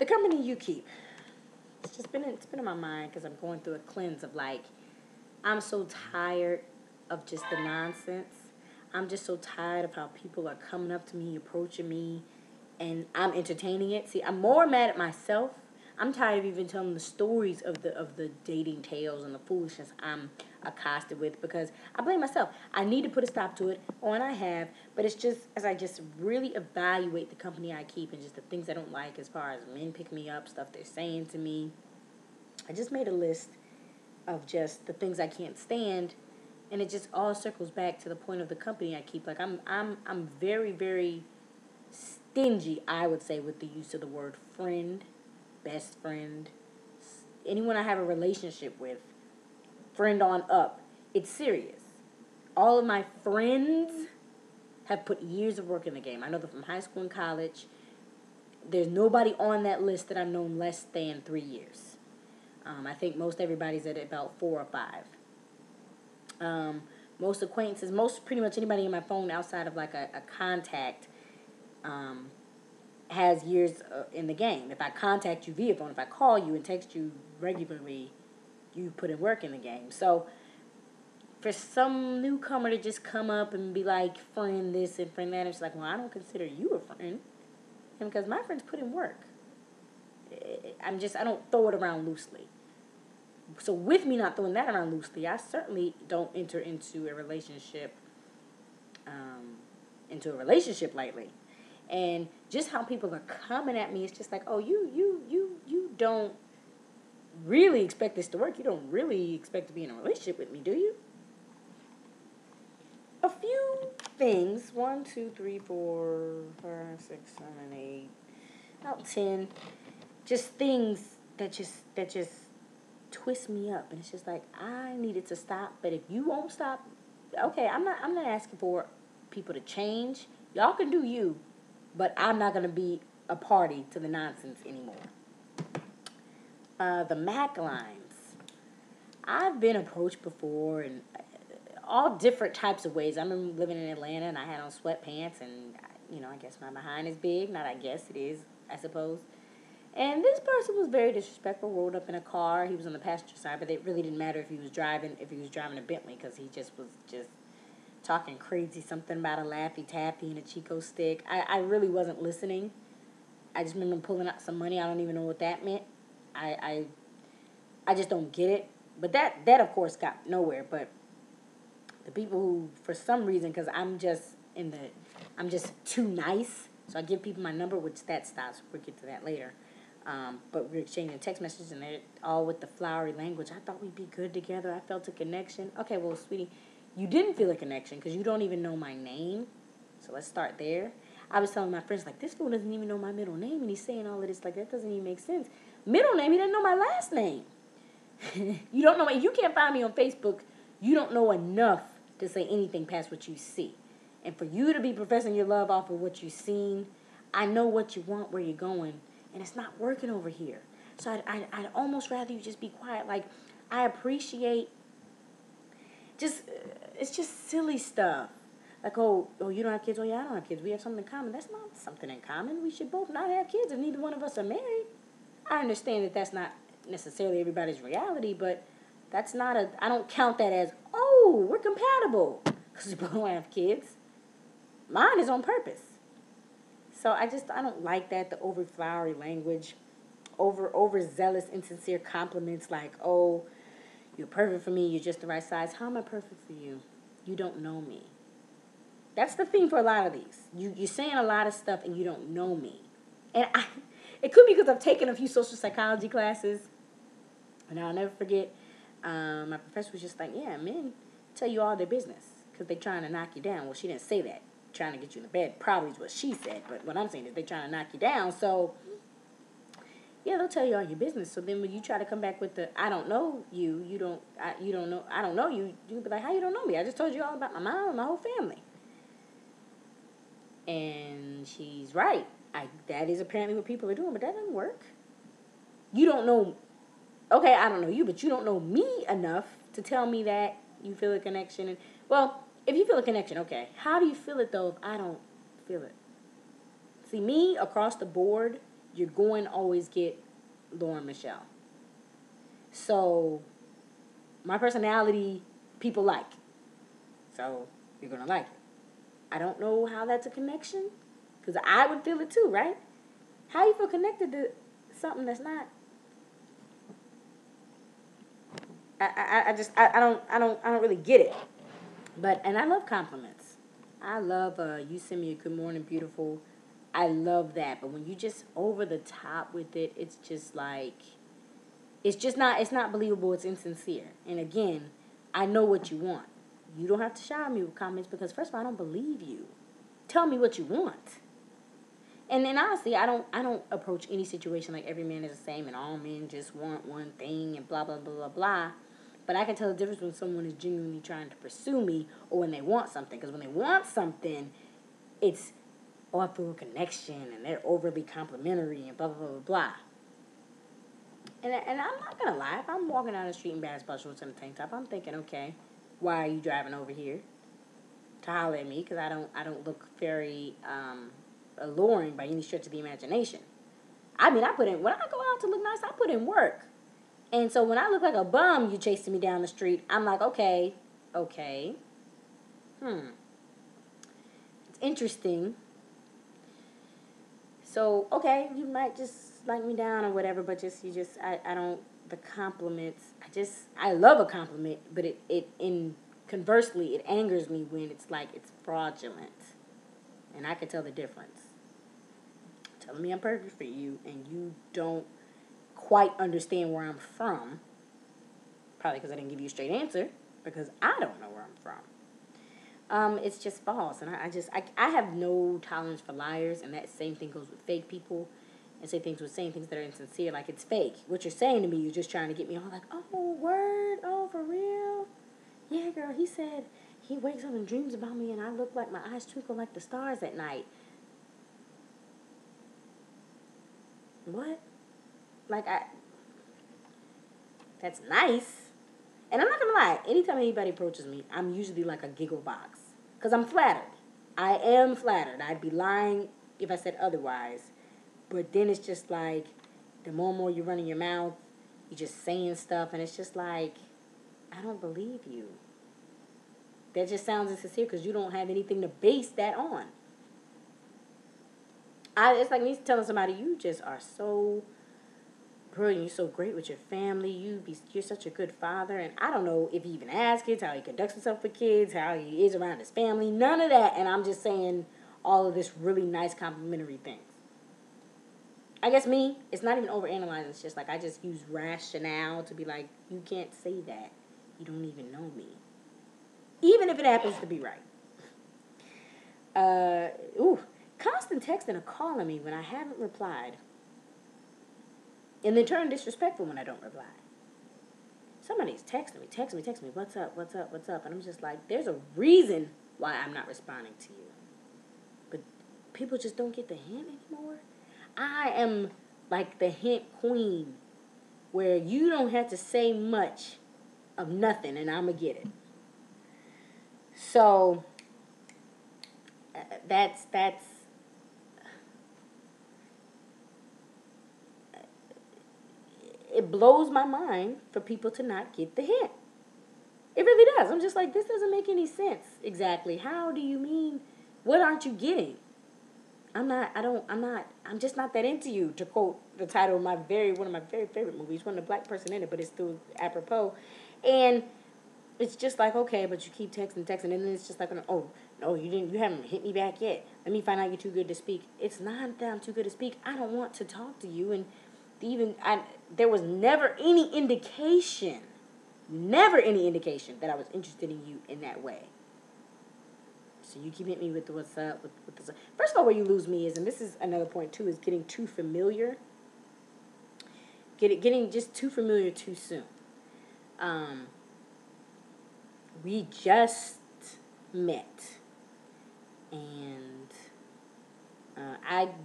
The company you keep. It's been in my mind because I'm going through a cleanse of like, I'm so tired of just the nonsense. I'm just so tired of how people are coming up to me, approaching me, and I'm entertaining it. See, I'm more mad at myself. I'm tired of even telling the stories of the dating tales and the foolishness I'm accosted with because I blame myself. I need to put a stop to it, and I have. But it's just as I just really evaluate the company I keep and just the things I don't like as far as men pick me up, stuff they're saying to me. I just made a list of just the things I can't stand, and it just all circles back to the point of the company I keep. Like I'm very very stingy, I would say, with the use of the word friend, best friend, anyone I have a relationship with, friend on up. It's serious. All of my friends have put years of work in the game. I know them from high school and college. There's nobody on that list that I've known less than 3 years. I think most everybody's at about 4 or 5. Most acquaintances, most pretty much anybody in my phone outside of like a contact has years in the game. If I contact you via phone, if I call you and text you regularly, you put in work in the game. So for some newcomer to just come up and be like, friend this and friend that, it's like, well, I don't consider you a friend. And because my friends put in work. I don't throw it around loosely. So with me not throwing that around loosely, I certainly don't enter into a relationship lightly. And just how people are coming at me, it's just like, oh, you don't really expect this to work. You don't really expect to be in a relationship with me, do you? A few things. 1, 2, 3, 4, 5, 6, 7, 8, about 10. Just things that just twist me up, and it's just like I needed to stop. But if you won't stop, okay, I'm not asking for people to change. Y'all can do you, but I'm not gonna be a party to the nonsense anymore. The Mac lines. I've been approached before in all different types of ways. I remember living in Atlanta and I had on sweatpants and, I guess my behind is big. Not I guess, it is, I suppose. And this person was very disrespectful, rolled up in a car. He was on the passenger side, but it really didn't matter if he was driving a Bentley because he just was just talking crazy, something about a Laffy Taffy and a Chico stick. I really wasn't listening. I just remember pulling out some money. I don't even know what that meant. I just don't get it. But that of course got nowhere. But the people who, for some reason, because I'm just too nice, so I give people my number, which that stops. We'll get to that later. But we're exchanging text messages, and they're all with the flowery language. I thought we'd be good together. I felt a connection. Okay, well, sweetie, you didn't feel a connection because you don't even know my name. So let's start there. I was telling my friends, like, this fool doesn't even know my middle name, and he's saying all of this. Like, that doesn't even make sense. Middle name, he doesn't know my last name. You don't know. If you can't find me on Facebook, you don't know enough to say anything past what you see. And for you to be professing your love off of what you've seen, I know what you want, where you're going, and it's not working over here. So I'd almost rather you just be quiet. Like, I appreciate it's just silly stuff. Like, oh, you don't have kids? Oh, yeah, I don't have kids. We have something in common. That's not something in common. We should both not have kids if neither one of us are married. I understand that that's not necessarily everybody's reality, but that's not I don't count that as, oh, we're compatible because we both don't have kids. Mine is on purpose. So I don't like that, the over flowery language, overzealous, insincere compliments like, oh, you're perfect for me, you're just the right size. How am I perfect for you? You don't know me. That's the thing for a lot of these. You're saying a lot of stuff and you don't know me. And it could be because I've taken a few social psychology classes. And I'll never forget, my professor was just like, yeah, men tell you all their business because they're trying to knock you down. Well, she didn't say that. Trying to get you in the bed probably is what she said. But what I'm saying is they're trying to knock you down. So, yeah, they'll tell you all your business. So then when you try to come back with the, I don't know you, you don't know, I don't know you, you'll be like, how you don't know me? I just told you all about my mom and my whole family. And she's right. That is apparently what people are doing, but that doesn't work. You don't know, okay, I don't know you, but you don't know me enough to tell me that you feel a connection. And, well, if you feel a connection, okay. How do you feel it, though, if I don't feel it? See, me, across the board, you're going to always get Lauren Michelle. So my personality, people like. So you're going to like it. I don't know how that's a connection, because I would feel it too, right? How you feel connected to something that's not? I don't really get it. And I love compliments. I love you send me a good morning, beautiful. I love that. But when you just over the top with it, it's just like, it's not believable. It's insincere. And again, I know what you want. You don't have to shower me with comments because first of all, I don't believe you. Tell me what you want. And then honestly, I don't approach any situation like every man is the same and all men just want one thing and blah blah blah blah blah. But I can tell the difference when someone is genuinely trying to pursue me or when they want something. Because when they want something, it's, oh, I feel a connection and they're overly complimentary and blah blah blah blah blah. And I'm not gonna lie, if I'm walking down the street in basketball shorts and a tank top, I'm thinking, okay, why are you driving over here to holler at me? Because I don't look very alluring by any stretch of the imagination. I mean, when I go out to look nice, I put in work. And so when I look like a bum, you chasing me down the street, I'm like, okay, it's interesting. So, okay, you might just like me down or whatever, but I don't, the compliments, I love a compliment, but conversely, it angers me when it's like, it's fraudulent. And I can tell the difference. Telling me I'm perfect for you, and you don't quite understand where I'm from, probably because I didn't give you a straight answer, because I don't know where I'm from. It's just false, and I have no tolerance for liars, and that same thing goes with fake people, and saying things that are insincere, like it's fake. What you're saying to me, you're just trying to get me all like, oh, word, oh, for real? Yeah, girl, he said he wakes up and dreams about me, and I look like my eyes twinkle like the stars at night. What? That's nice. And I'm not going to lie, anytime anybody approaches me, I'm usually like a giggle box. Because I'm flattered. I am flattered. I'd be lying if I said otherwise. But then it's just like, the more and more you're running your mouth, you're just saying stuff, and it's just like, I don't believe you. That just sounds insincere because you don't have anything to base that on. It's like me telling somebody, you just are so brilliant, you're so great with your family, you're such a good father, and I don't know if he even has kids, how he conducts himself with kids, how he is around his family, none of that, and I'm just saying all of this really nice complimentary things. I guess it's not even overanalyzing, it's just like I just use rationale to be like, you can't say that, you don't even know me. Even if it happens to be right. Constant texting or calling me when I haven't replied. And then turn disrespectful when I don't reply. Somebody's texting me, what's up? And I'm just like, there's a reason why I'm not responding to you. But people just don't get the hint anymore. I am like the hint queen, where you don't have to say much of nothing and I'm going to get it. So, that's it blows my mind for people to not get the hint. It really does. I'm just like, this doesn't make any sense exactly. How do you mean, what aren't you getting? I'm just not that into you, to quote the title of one of my very favorite movies, one of the black person in it, but it's still apropos. And it's just like, okay, but you keep texting, and then it's just like, oh, no, you haven't hit me back yet. Let me find out you're too good to speak. It's not that I'm too good to speak. I don't want to talk to you, and there was never any indication that I was interested in you in that way. So you keep hitting me with the what's up, with the, first of all, where you lose me is, and this is another point too, is getting too familiar. Getting just too familiar too soon. We just met, and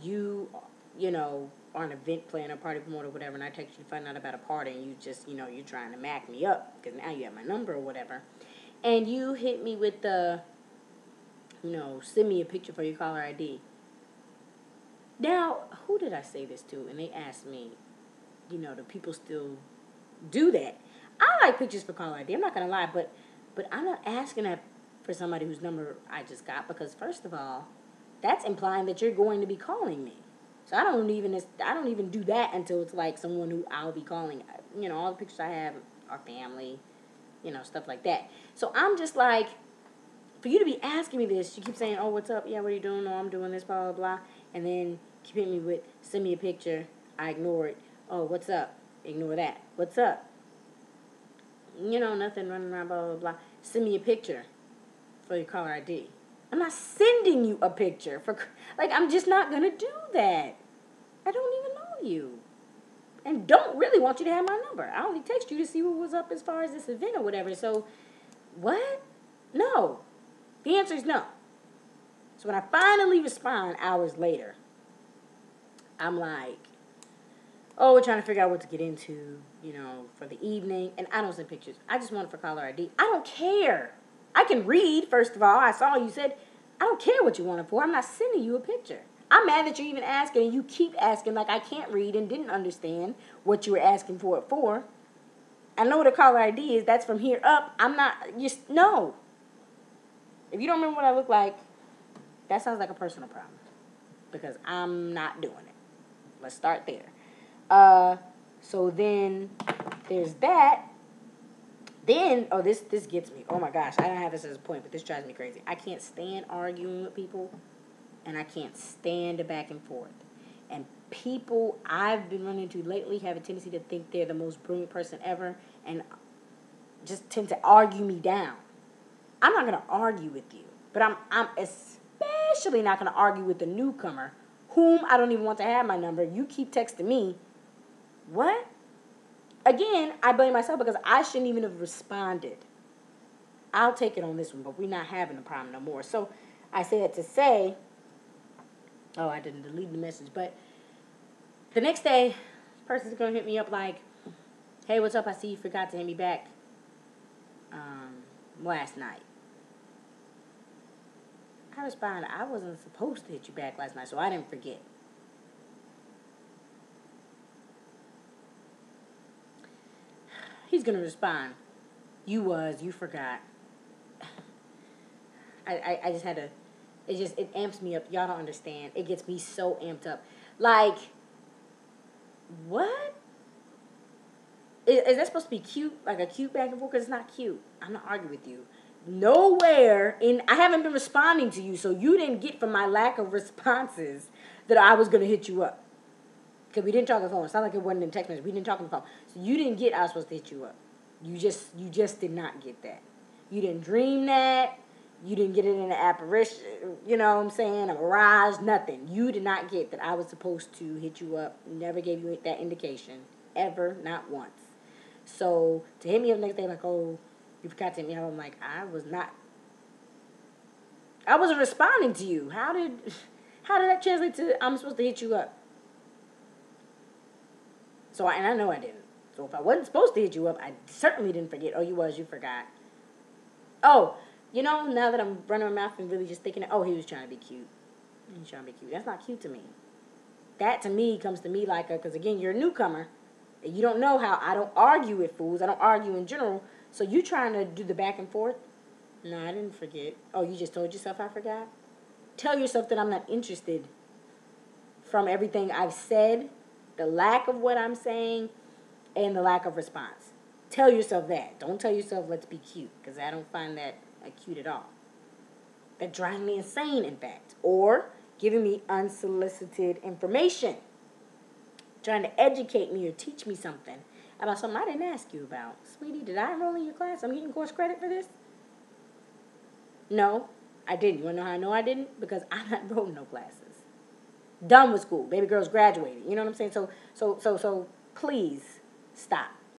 you know, are an event planner, party promoter, whatever, and I text you to find out about a party, and you just, you know, you're trying to mac me up because now you have my number or whatever, and you hit me with the, you know, send me a picture for your caller ID. Now, who did I say this to? And they asked me, do people still do that? I like pictures for caller ID. I'm not gonna lie, but I'm not asking that for somebody whose number I just got, because first of all, that's implying that you're going to be calling me. So I don't even do that until it's like someone who I'll be calling. All the pictures I have are family, stuff like that. So I'm just like, for you to be asking me this, you keep saying, "Oh, what's up? Yeah, what are you doing? Oh, I'm doing this, blah blah blah," and then keep hitting me with, "Send me a picture." I ignore it. "Oh, what's up?" Ignore that. "What's up?" Nothing, running around, blah blah blah. "Send me a picture for your caller ID." I'm not sending you a picture I'm just not gonna do that. I don't even know you, and don't really want you to have my number. I only text you to see what was up as far as this event or whatever. So, what? No. The answer is no. So when I finally respond hours later, I'm like, "Oh, we're trying to figure out what to get into, for the evening." And I don't send pictures. I just want it for caller ID. I don't care. I can read, first of all. I saw you said, I don't care what you want it for. I'm not sending you a picture. I'm mad that you're even asking, and you keep asking like I can't read and didn't understand what you were asking for it for. I know what a caller ID is. That's from here up. I'm not, just, no. If you don't remember what I look like, that sounds like a personal problem, because I'm not doing it. Let's start there. So then there's that. Then, this gets me. Oh my gosh, I don't have this as a point, but this drives me crazy. I can't stand arguing with people, and I can't stand the back and forth. And people I've been running into lately have a tendency to think they're the most brilliant person ever, and just tend to argue me down. I'm not gonna argue with you, but I'm especially not gonna argue with the newcomer, whom I don't even want to have my number. You keep texting me. What? Again, I blame myself, because I shouldn't even have responded. I'll take it on this one, but we're not having a problem no more. So I say that to say, I didn't delete the message, but the next day, this person's going to hit me up like, "Hey, what's up? I see you forgot to hit me back last night." I respond, "I wasn't supposed to hit you back last night, so I didn't forget." He's going to respond, "You forgot." I just had to, it amps me up. Y'all don't understand. It gets me so amped up. Like, what? Is that supposed to be cute? Like a cute back and forth? Because it's not cute. I'm not arguing with you. Nowhere I haven't been responding to you, so you didn't get from my lack of responses that I was going to hit you up. Because we didn't talk on the phone. It's not like it wasn't in text message. We didn't talk on the phone. So you didn't get I was supposed to hit you up. You just did not get that. You didn't dream that. You didn't get it in an apparition, you know what I'm saying, a mirage, nothing. You did not get that I was supposed to hit you up. Never gave you that indication. Ever, not once. So to hit me up the next day like, "Oh, you forgot to hit me up," I'm like, I wasn't responding to you. How did that translate to I'm supposed to hit you up? So I know I didn't. So if I wasn't supposed to hit you up, I certainly didn't forget. Oh, you forgot. Oh, now that I'm running my mouth and really just thinking, he was trying to be cute. He's trying to be cute. That's not cute to me. That to me comes to me like because again, you're a newcomer. And you don't know how I don't argue with fools. I don't argue in general. So you trying to do the back and forth? No, I didn't forget. Oh, you just told yourself I forgot? Tell yourself that I'm not interested from everything I've said, the lack of what I'm saying, and the lack of response. Tell yourself that. Don't tell yourself let's be cute, because I don't find that cute at all. That drives me insane, in fact. Or giving me unsolicited information. Trying to educate me or teach me something about something I didn't ask you about. Sweetie, did I enroll in your class? I'm getting course credit for this? No, I didn't. You want to know how I know I didn't? Because I'm not enrolled in no classes. Done with school. Baby girls graduated. You know what I'm saying? So please stop.